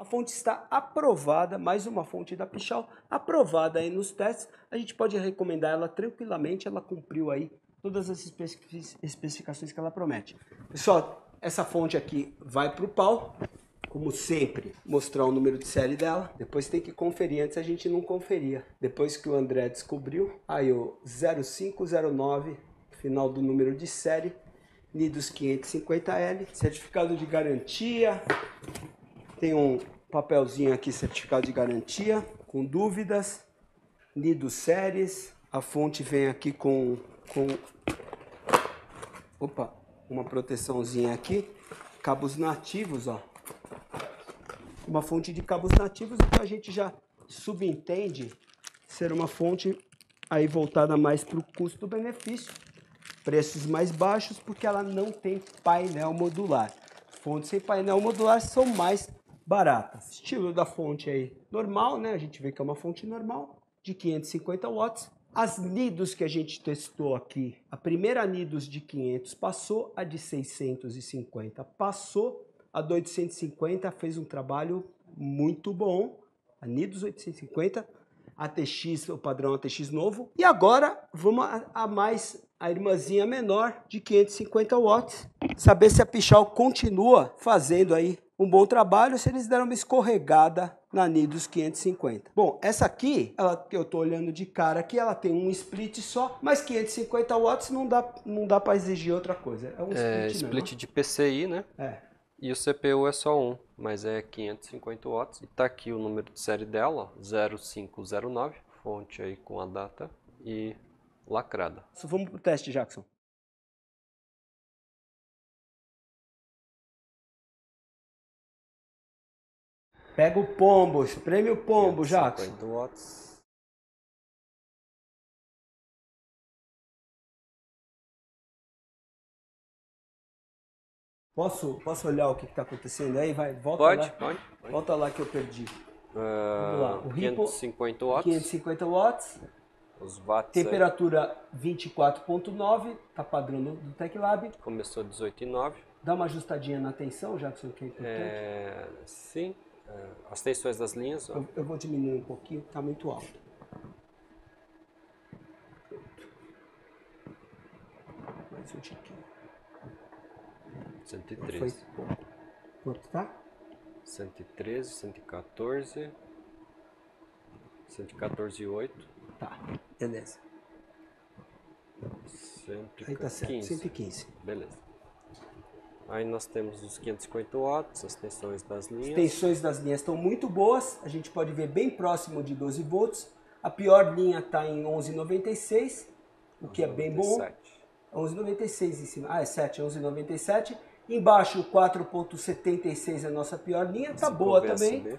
A fonte está aprovada, mais uma fonte da Pichau, aprovada aí nos testes. A gente pode recomendar ela tranquilamente, ela cumpriu aí todas as especificações que ela promete. Pessoal, essa fonte aqui vai para o pau, como sempre, mostrar o número de série dela. Depois tem que conferir, antes a gente não conferia. Depois que o André descobriu, aí o 0509, final do número de série, Nidus 550L, certificado de garantia. Tem um papelzinho aqui, certificado de garantia, com dúvidas, Nidus séries. A fonte vem aqui com uma proteçãozinha aqui, cabos nativos, ó. Uma fonte de cabos nativos, então a gente já subentende ser uma fonte aí voltada mais para o custo-benefício, preços mais baixos, porque ela não tem painel modular. Fontes sem painel modular são mais baratas. Estilo da fonte aí normal, né? A gente vê que é uma fonte normal de 550 watts. As Nidus que a gente testou aqui, a primeira Nidus de 500 passou, a de 650 passou, a de 850 fez um trabalho muito bom, a Nidus 850, ATX, o padrão ATX novo. E agora vamos a irmãzinha menor de 550 watts, saber se a Pichau continua fazendo aí um bom trabalho, se eles deram uma escorregada na Nidus 550. Bom, essa aqui, eu tô olhando de cara aqui, ela tem um split só, mas 550 watts não dá para exigir outra coisa. É um split de PCI, né? É. E o CPU é só um, mas é 550 watts. E tá aqui o número de série dela, 0509, fonte aí com a data e lacrada. Vamos pro teste, Jackson. Pega o pombo, espreme o pombo, Jackson. 550 watts. Posso olhar o que está acontecendo aí? Vai, volta Pode, lá. pode. Volta lá que eu perdi. Vamos lá. O Ripple, 550 watts. 550 watts. Os watts temperatura 24.9, tá padrão do TechLab. Começou 18.9. Dá uma ajustadinha na tensão, Jackson, que é importante. Sim. As tensões das linhas. Eu vou diminuir um pouquinho, tá muito alto. Mais um tiquinho. 113. Foi pouco. Quanto tá? 113, 114, 114,8. Tá, beleza. 115. Aí tá certo, 115. Beleza. Aí nós temos os 550 watts, as tensões das linhas. As tensões das linhas estão muito boas, a gente pode ver bem próximo de 12 volts. A pior linha está em 11,96, o que é bem bom. 11,96 em cima, é 7, 11,97. Embaixo 4,76 é a nossa pior linha, tá boa também.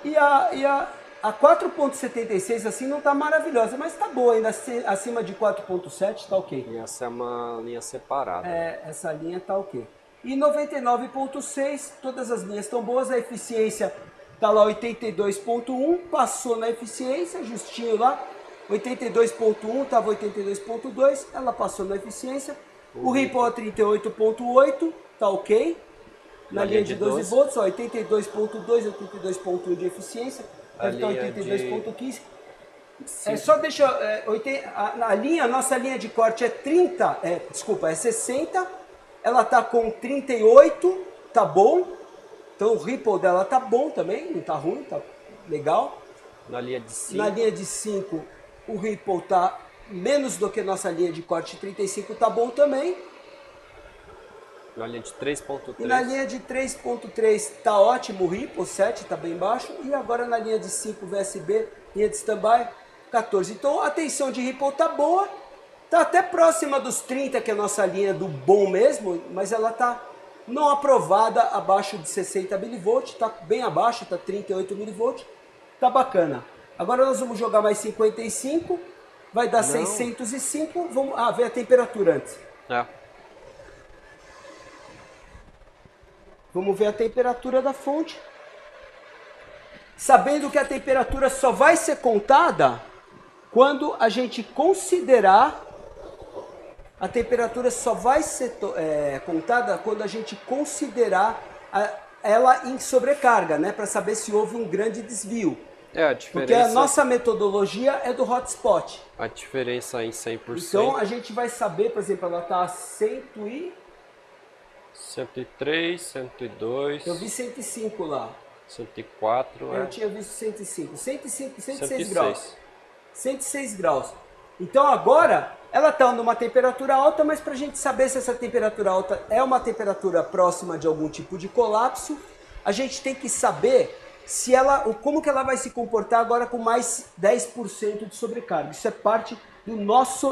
E a 4,76 assim não tá maravilhosa, mas tá boa, ainda acima de 4,7 tá ok. E essa é uma linha separada. Essa linha tá ok. E 99,6, todas as linhas estão boas, a eficiência tá lá 82,1, passou na eficiência, justinho lá. 82,1, tava 82,2, ela passou na eficiência. O Ripple a 38,8, tá ok. Na linha de 12 volts, ó, 82,2, 82,1 de eficiência. Deve estar 82,15. Só deixa. A nossa linha de corte é 30, é 60. Ela tá com 38, tá bom. Então o Ripple dela tá bom também, não tá ruim, tá legal. Na linha de 5. Na linha de 5, o Ripple tá menos do que nossa linha de corte 35, tá bom também. Na linha de 3.3. E na linha de 3.3 tá ótimo o Ripple, 7 tá bem baixo. E agora na linha de 5 VSB, linha de standby, 14. Então a tensão de Ripple tá boa, tá até próxima dos 30, que é a nossa linha do bom mesmo, mas ela tá não aprovada abaixo de 60 mV, tá bem abaixo, tá 38 mV, tá bacana. Agora nós vamos jogar mais 55, vai dar 605, vamos ver a temperatura antes. Vamos ver a temperatura da fonte. Sabendo que a temperatura só vai ser contada quando a gente considerar. A temperatura só vai ser contada quando a gente considerar a ela em sobrecarga, né? Para saber se houve um grande desvio. A diferença... Porque a nossa metodologia é do hotspot. A diferença em 100%. Então a gente vai saber, por exemplo, ela está a 103, 102... Eu vi 105 lá. 104, Eu tinha visto 105. 106 graus. 106 graus. Então agora ela está numa temperatura alta, mas para a gente saber se essa temperatura alta é uma temperatura próxima de algum tipo de colapso, a gente tem que saber se ela, como que ela vai se comportar agora com mais 10% de sobrecarga. Isso é parte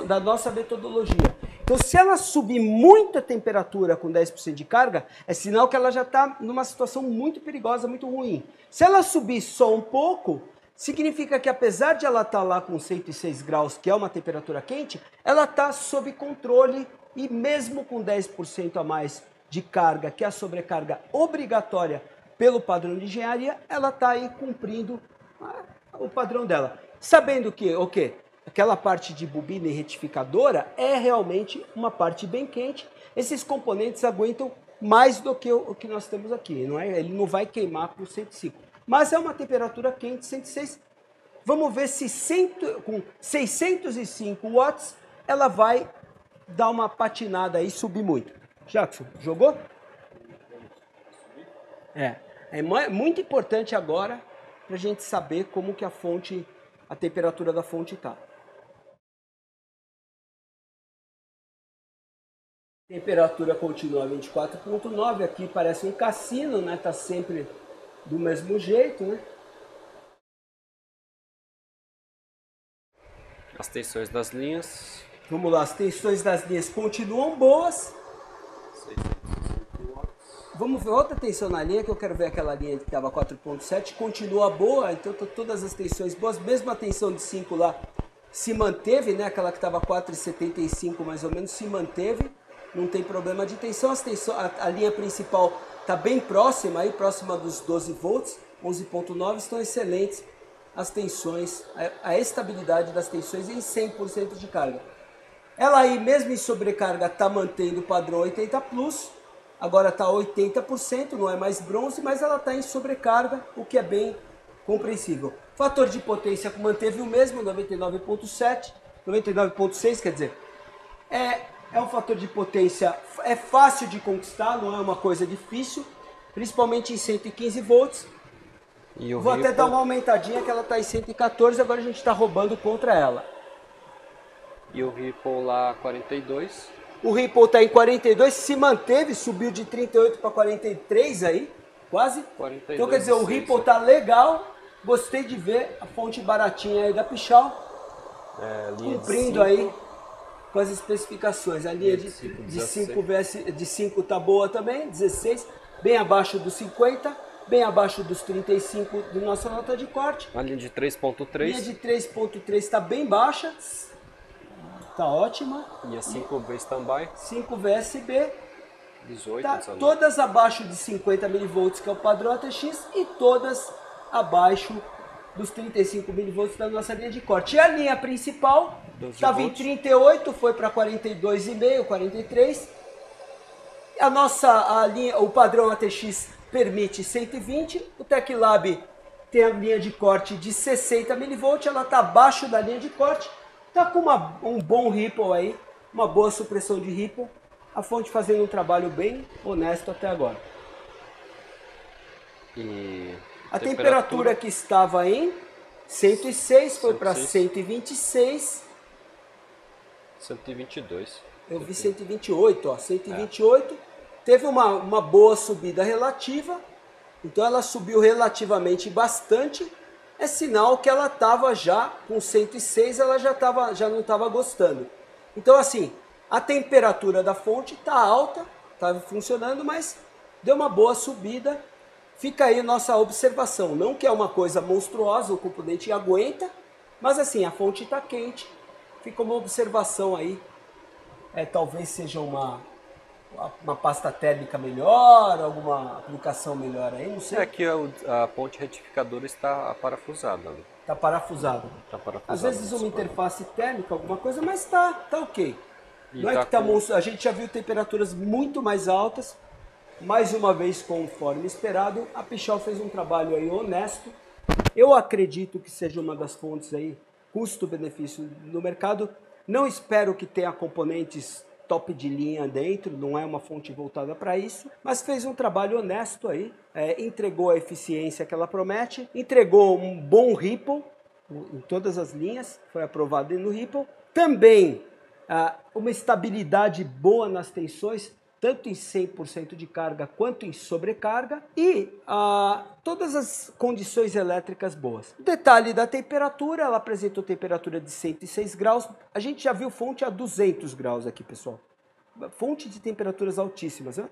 da nossa metodologia. Então, se ela subir muito a temperatura com 10% de carga, é sinal que ela já está numa situação muito perigosa, muito ruim. Se ela subir só um pouco, significa que apesar de ela estar lá com 106 graus, que é uma temperatura quente, ela está sob controle e mesmo com 10% a mais de carga, que é a sobrecarga obrigatória pelo padrão de engenharia, ela está aí cumprindo o padrão dela. Sabendo que, aquela parte de bobina e retificadora é realmente uma parte bem quente. Esses componentes aguentam mais do que o que nós temos aqui. Não é? Ele não vai queimar com 105. Mas é uma temperatura quente, 106. Vamos ver se com 605 watts ela vai dar uma patinada aí e subir muito. Jackson, jogou? É muito importante agora para a gente saber como que a temperatura da fonte está. Temperatura continua 24,9, aqui parece um cassino, né? Tá sempre do mesmo jeito, né? As tensões das linhas. Vamos lá, as tensões das linhas continuam boas. Vamos ver outra tensão na linha, que eu quero ver aquela linha que estava 4,7, continua boa, então todas as tensões boas, mesmo a tensão de 5 lá se manteve, né? Aquela que estava 4,75 mais ou menos se manteve, não tem problema de tensão. A linha principal está bem próxima, aí, próxima dos 12 volts, 11,9, estão excelentes as tensões, a estabilidade das tensões em 100% de carga. Ela aí, mesmo em sobrecarga, está mantendo o padrão 80 plus. Agora está 80%, não é mais bronze, mas ela está em sobrecarga, o que é bem compreensível. Fator de potência manteve o mesmo, 99,7, 99,6, quer dizer, é um fator de potência, é fácil de conquistar, não é uma coisa difícil, principalmente em 115 volts. Vou até dar uma aumentadinha, que ela está em 114, agora a gente está roubando contra ela. E o Ripple lá 42. O Ripple está em 42, se manteve, subiu de 38 para 43 aí, quase. 42, então quer dizer, o Ripple está legal, gostei de ver a fonte baratinha aí da Pichau, cumprindo aí com as especificações. A linha de 5 está boa também, 16, bem abaixo dos 50, bem abaixo dos 35 de nossa nota de corte. A linha de 3.3. A linha de 3.3 está bem baixa. Tá ótima. E a 5V standby. 5 VSB. 18, tá todas abaixo de 50 mV, que é o padrão ATX, e todas abaixo dos 35 mV da nossa linha de corte. E a linha principal estava em 38, foi para 42,5, 43. O padrão ATX permite 120. O TecLab tem a linha de corte de 60 mV, ela está abaixo da linha de corte. Está com um bom Ripple aí, uma boa supressão de Ripple. A fonte fazendo um trabalho bem honesto até agora. E a temperatura que estava em 106 foi para 126. 122. Eu vi 128, ó. 128. Teve uma boa subida relativa. Então ela subiu relativamente bastante. É sinal que ela estava já com 106, ela já não estava gostando. Então assim, a temperatura da fonte está alta, está funcionando, mas deu uma boa subida. Fica aí nossa observação. Não que é uma coisa monstruosa, o componente aguenta, mas assim, a fonte está quente. Fica uma observação aí. Talvez seja uma pasta térmica melhor, alguma aplicação melhor aí, não sei. É que a ponte retificadora está parafusada. Está parafusada. Às vezes uma interface térmica, alguma coisa, mas tá ok. Não é que tá monstro. A gente já viu temperaturas muito mais altas mais uma vez conforme esperado. A Pichau fez um trabalho aí honesto. Eu acredito que seja uma das fontes aí, custo-benefício no mercado. Não espero que tenha componentes top de linha dentro, não é uma fonte voltada para isso, mas fez um trabalho honesto aí, entregou a eficiência que ela promete, entregou um bom Ripple em todas as linhas, foi aprovado no Ripple. Também uma estabilidade boa nas tensões, tanto em 100% de carga quanto em sobrecarga, e todas as condições elétricas boas. Detalhe da temperatura, ela apresentou temperatura de 106 graus, a gente já viu fonte a 200 graus aqui, pessoal. Fonte de temperaturas altíssimas, né?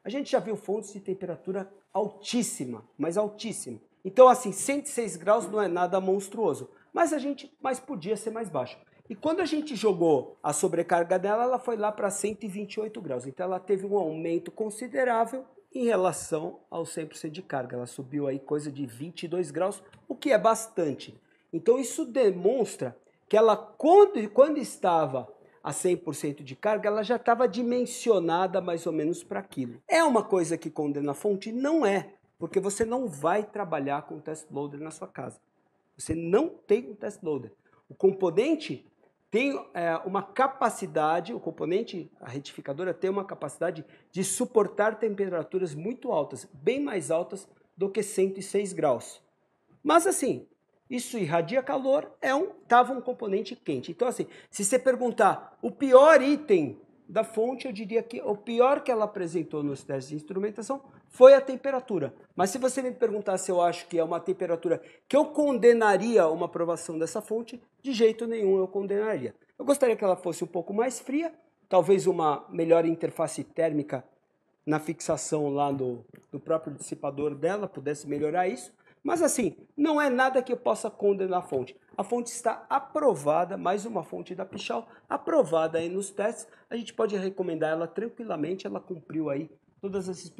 A gente já viu fontes de temperatura altíssima, mas altíssima. Então, assim, 106 graus não é nada monstruoso, mas podia ser mais baixo. E quando a gente jogou a sobrecarga dela, ela foi lá para 128 graus. Então ela teve um aumento considerável em relação ao 100% de carga. Ela subiu aí coisa de 22 graus, o que é bastante. Então isso demonstra que ela, quando estava a 100% de carga, ela já estava dimensionada mais ou menos para aquilo. É uma coisa que condena a fonte? Não é, porque você não vai trabalhar com test loader na sua casa. Você não tem um test loader. O componente tem uma capacidade, a retificadora tem uma capacidade de suportar temperaturas muito altas, bem mais altas do que 106 graus. Mas assim, isso irradia calor, estava um componente quente. Então assim, se você perguntar o pior item da fonte, eu diria que o pior que ela apresentou nos testes de instrumentação foi a temperatura. Mas se você me perguntar se eu acho que é uma temperatura que eu condenaria uma aprovação dessa fonte, de jeito nenhum eu condenaria. Eu gostaria que ela fosse um pouco mais fria, talvez uma melhor interface térmica na fixação lá do próprio dissipador dela, pudesse melhorar isso. Mas assim, não é nada que eu possa condenar a fonte. A fonte está aprovada, mais uma fonte da Pichau, aprovada aí nos testes. A gente pode recomendar ela tranquilamente, ela cumpriu aí todas as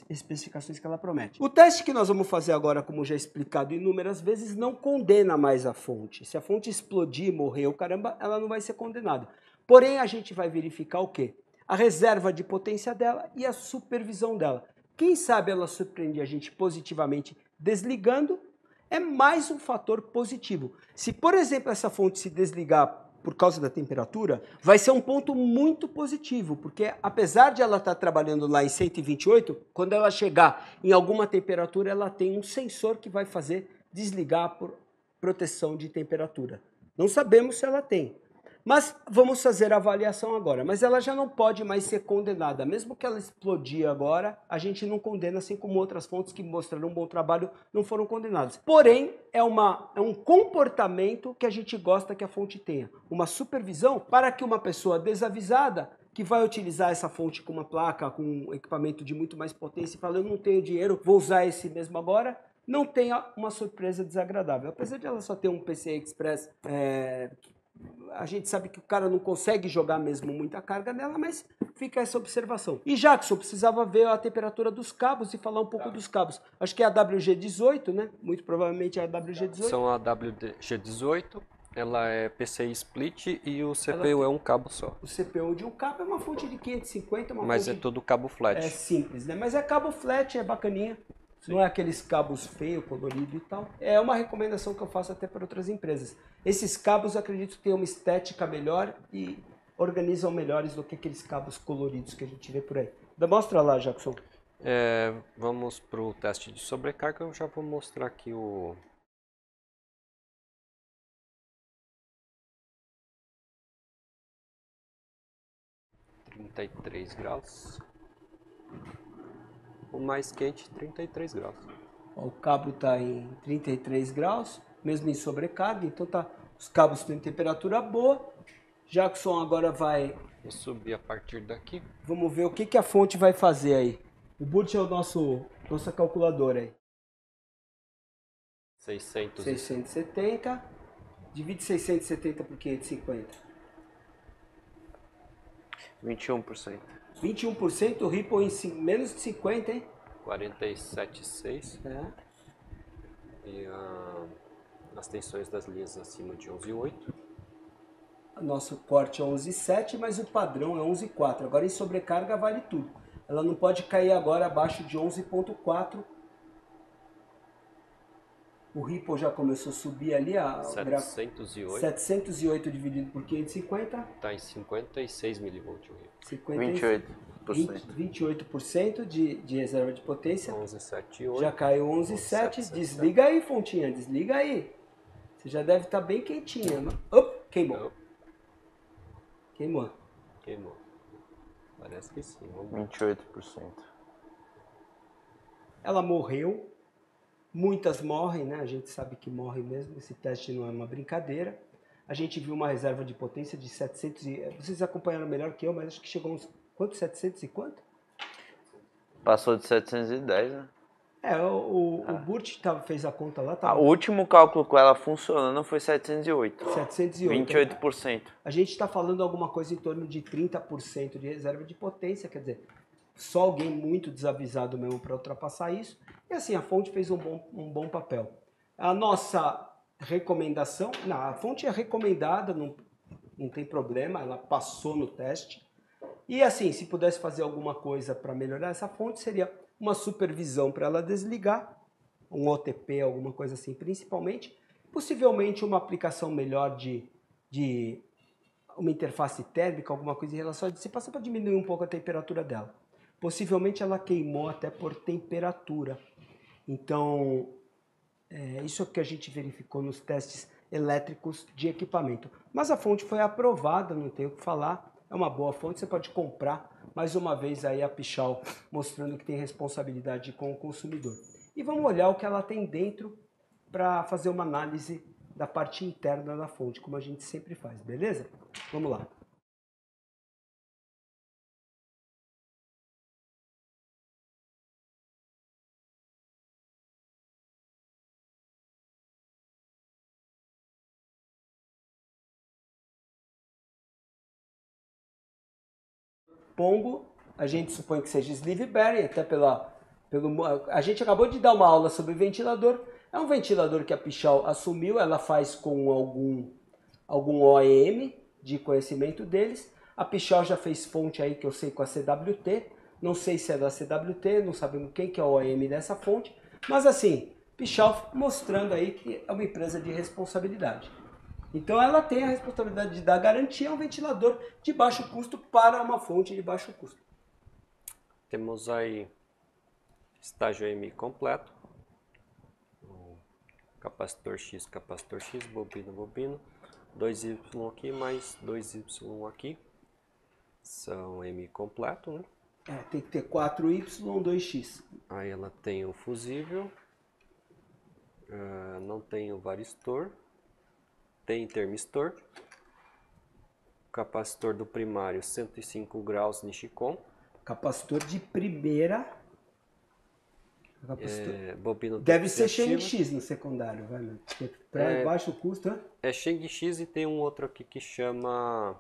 especificações que ela promete. O teste que nós vamos fazer agora, como já explicado inúmeras vezes, não condena mais a fonte. Se a fonte explodir, morrer ou caramba, ela não vai ser condenada. Porém, a gente vai verificar o quê? A reserva de potência dela e a supervisão dela. Quem sabe ela surpreende a gente positivamente desligando, é mais um fator positivo. Se, por exemplo, essa fonte se desligar por causa da temperatura, vai ser um ponto muito positivo, porque apesar de ela estar trabalhando lá em 128, quando ela chegar em alguma temperatura, ela tem um sensor que vai fazer desligar por proteção de temperatura. Não sabemos se ela tem. Mas vamos fazer a avaliação agora. Mas ela já não pode mais ser condenada. Mesmo que ela explodir agora, a gente não condena, assim como outras fontes que mostraram um bom trabalho não foram condenadas. Porém, é um comportamento que a gente gosta que a fonte tenha. Uma supervisão para que uma pessoa desavisada, que vai utilizar essa fonte com uma placa, com um equipamento de muito mais potência, e fala, eu não tenho dinheiro, vou usar esse mesmo agora, não tenha uma surpresa desagradável. Apesar de ela só ter um PCI Express, a gente sabe que o cara não consegue jogar mesmo muita carga nela, mas fica essa observação. E Jackson, precisava ver a temperatura dos cabos e falar um pouco dos cabos. Acho que é a WG18, né? Muito provavelmente é a WG18. São a WG18, ela é PCI split e o CPU é um cabo só. O CPU de um cabo é uma fonte de 550, mas é tudo cabo flat. É simples, né? Mas é cabo flat, é bacaninha. Sim. Não é aqueles cabos feios, coloridos e tal. É uma recomendação que eu faço até para outras empresas. Esses cabos, eu acredito que têm uma estética melhor e organizam melhores do que aqueles cabos coloridos que a gente vê por aí. Mostra lá, Jackson. Vamos para o teste de sobrecarga. Eu já vou mostrar aqui o... (33 graus). O mais quente, 33 graus. O cabo está em 33 graus, mesmo em sobrecarga, então os cabos têm temperatura boa. Jackson agora vai... Vou subir a partir daqui. Vamos ver o que a fonte vai fazer aí. O boot é nossa calculadora aí. 670. Divide 670 por 550. 21%. 21%, o Ripple em menos de 50, hein? 47,6. E as tensões das linhas acima de 11,8. Nosso corte é 11,7, mas o padrão é 11,4. Agora em sobrecarga vale tudo. ela não pode cair agora abaixo de 11.4. O Ripple já começou a subir ali, 708 dividido por 550. Está em 56 milivolts o Ripple. 28% de reserva de potência. 11,78. Já caiu 11,7. Desliga aí, fontinha, desliga aí. Você já deve estar bem quentinha. Queimou. Queimou. Parece que sim. 28%. Ela morreu. Muitas morrem, né? A gente sabe que morre mesmo. Esse teste não é uma brincadeira. A gente viu uma reserva de potência de 700 Vocês acompanharam melhor que eu, mas acho que chegou uns... Quanto? 700 e quanto? Passou de 710, né? O Burt fez a conta lá. O último cálculo com ela funcionando foi 708. 708. 28%. A gente está falando alguma coisa em torno de 30% de reserva de potência, quer dizer, só alguém muito desavisado mesmo para ultrapassar isso. E assim, a fonte fez um bom papel. A nossa recomendação, a fonte é recomendada, não tem problema, ela passou no teste. E assim, se pudesse fazer alguma coisa para melhorar essa fonte, seria uma supervisão para ela desligar, um OTP, alguma coisa assim, principalmente. Possivelmente uma aplicação melhor de uma interface térmica, alguma coisa em relação à dissipação para diminuir um pouco a temperatura dela. Possivelmente ela queimou até por temperatura. Então, isso é o que a gente verificou nos testes elétricos de equipamento. Mas a fonte foi aprovada, não tenho o que falar. É uma boa fonte, você pode comprar. Mais uma vez aí a Pichau mostrando que tem responsabilidade com o consumidor. E vamos olhar o que ela tem dentro para fazer uma análise da parte interna da fonte, como a gente sempre faz, beleza? Vamos lá. Pombo, a gente supõe que seja sleeve bearing, até a gente acabou de dar uma aula sobre ventilador. É um ventilador que a Pichau assumiu, ela faz com algum OEM de conhecimento deles. A Pichau já fez fonte aí que eu sei com a CWT, não sei se é da CWT, não sabemos quem que é o OEM dessa fonte, mas assim, Pichau mostrando aí que é uma empresa de responsabilidade. Então ela tem a responsabilidade de dar garantia a um ventilador de baixo custo para uma fonte de baixo custo. Temos aí estágio EMI completo. Capacitor X, bobina. 2Y aqui mais 2Y aqui. São EMI completo, né? Tem que ter 4Y, 2X. Aí ela tem o fusível. Não tem o varistor. Tem termistor. Capacitor do primário 105 graus Nichicon. Capacitor de primeira. Bobina deve ser Sheng X no secundário, vai, né? Para baixo custo, né? É Sheng X e tem um outro aqui que chama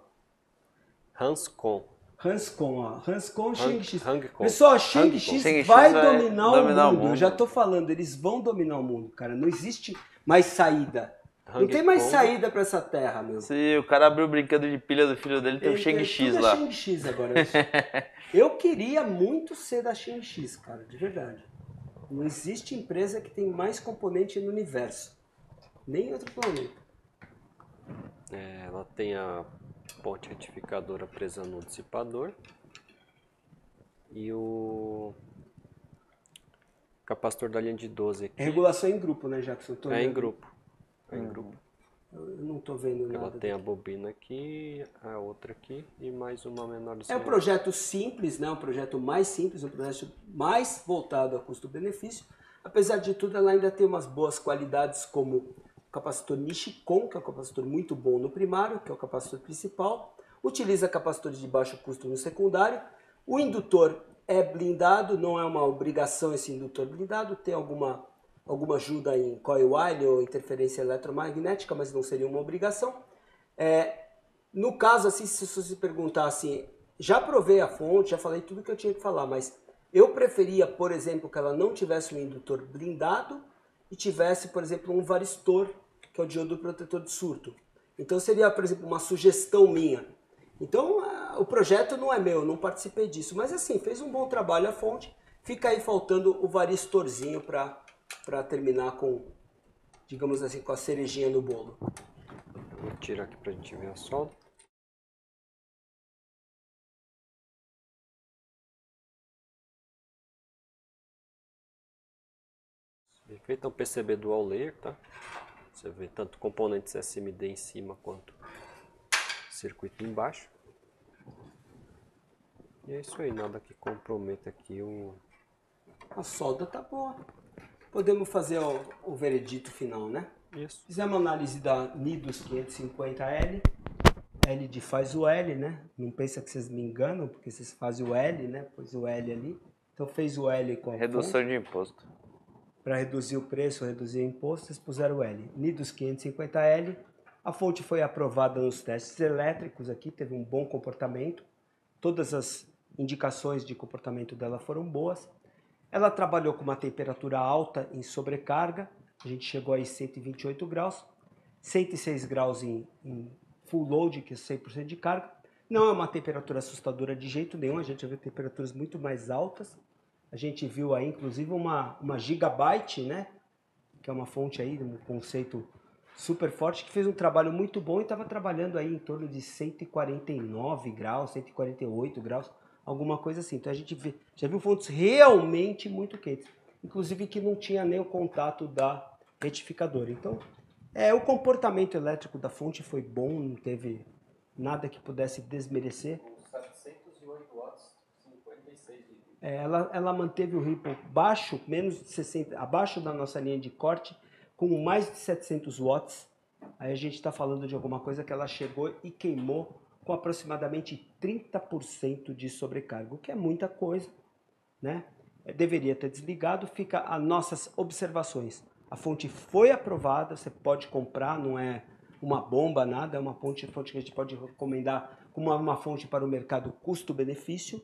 Hanscon. Hanscon, Sheng X. Hangcon. Pessoal, Sheng X vai dominar o mundo. Eu já tô falando, eles vão dominar o mundo, cara. Não existe mais saída. Não tem mais saída para essa terra, meu. Se o cara abriu o brinquedo de pilha do filho dele, tem o Sheng X lá. Sheng X agora. Eu queria muito ser da Sheng X, cara, de verdade. Não existe empresa que tem mais componente no universo. Nem em outro planeta. Ela tem a ponte retificadora presa no dissipador. E o capacitor da linha de 12 aqui. Regulação em grupo, né, Jackson? Em grupo. Em grupo. Eu não estou vendo nada. Ela tem a bobina aqui, a outra aqui e mais uma menorzinha. É um projeto simples, né? Um projeto mais simples, um projeto mais voltado a custo-benefício. Apesar de tudo, ela ainda tem umas boas qualidades, como o capacitor Nichicon, que é um capacitor muito bom no primário, que é o capacitor principal. Utiliza capacitores de baixo custo no secundário. O indutor é blindado, não é uma obrigação esse indutor blindado, tem alguma ajuda em coil wire ou interferência eletromagnética, mas não seria uma obrigação. No caso, assim, se você perguntar assim, já provei a fonte, já falei tudo que eu tinha que falar, mas eu preferia, por exemplo, que ela não tivesse um indutor blindado e tivesse, por exemplo, um varistor, que é o diodo protetor de surto. Então seria, por exemplo, uma sugestão minha. Então, o projeto não é meu, não participei disso. Mas assim, fez um bom trabalho a fonte. Fica aí faltando o varistorzinho para terminar com, digamos assim, com a cerejinha no bolo. Vou tirar aqui pra gente ver a solda. Feito um PCB dual layer, tá? Você vê tanto componentes SMD em cima quanto circuito embaixo. E é isso aí, nada que comprometa aqui o... A solda tá boa. Podemos fazer o veredito final, né? Isso. Fizemos análise da Nidus 550L. L de faz o L, né? Não pensa que vocês me enganam, porque vocês fazem o L, né? Pôs o L ali. Então fez o L com a Redução de imposto. Para reduzir o preço, reduzir o imposto, vocês puseram o L. Nidus 550L. A fonte foi aprovada nos testes elétricos aqui, teve um bom comportamento. Todas as indicações de comportamento dela foram boas. Ela trabalhou com uma temperatura alta em sobrecarga. A gente chegou aí 128 graus. 106 graus em full load, que é 100% de carga. Não é uma temperatura assustadora de jeito nenhum. A gente já viu temperaturas muito mais altas. A gente viu aí, inclusive, uma Gigabyte, né? Que é uma fonte aí, um conceito super forte, que fez um trabalho muito bom e estava trabalhando aí em torno de 149 graus, 148 graus, alguma coisa assim. Então a gente já viu fontes realmente muito quentes, inclusive que não tinha nem o contato da retificadora. Então, o comportamento elétrico da fonte foi bom, não teve nada que pudesse desmerecer. 708 watts, 56 litros. Ela manteve o ripple baixo, menos de 60, abaixo da nossa linha de corte, com mais de 700 watts. Aí a gente está falando de alguma coisa que ela chegou e queimou com aproximadamente 30% de sobrecarga, o que é muita coisa, né? Deveria ter desligado, fica as nossas observações. A fonte foi aprovada, você pode comprar, não é uma bomba, nada, é uma fonte que a gente pode recomendar como uma fonte para o mercado custo-benefício.